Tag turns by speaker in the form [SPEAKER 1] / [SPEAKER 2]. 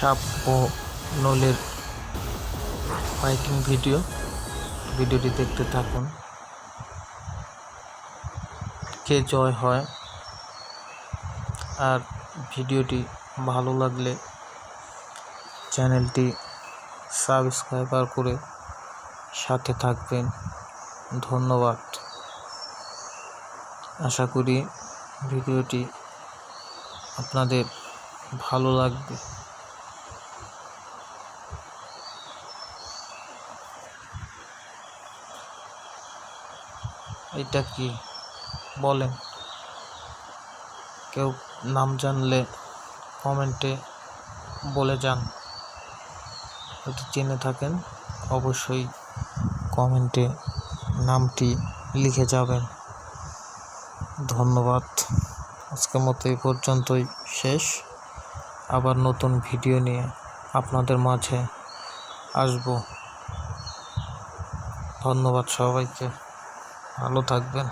[SPEAKER 1] সাপ ও নলের ফাইটিং ভিডিওটি দেখতে থাকুন। কে জয় হয়, আর ভিডিওটি ভালো লাগলে চ্যানেলটি সাবস্ক্রাইব করে সাথে থাকবেন। ধন্যবাদ। আশা করি ভিডিওটি আপনাদের ভালো লাগবে। এটা কি বলেন? কেউ নাম জানলে কমেন্টে বলে যান। যদি জেনে থাকেন অবশ্যই কমেন্টে নামটি লিখে যাবেন। ধন্যবাদ। আজকের মতো এই পর্যন্তই শেষ। আবার নতুন ভিডিও নিয়ে আপনাদের মাঝে আসব। ধন্যবাদ সবাইকে। ভালো থাকবেন।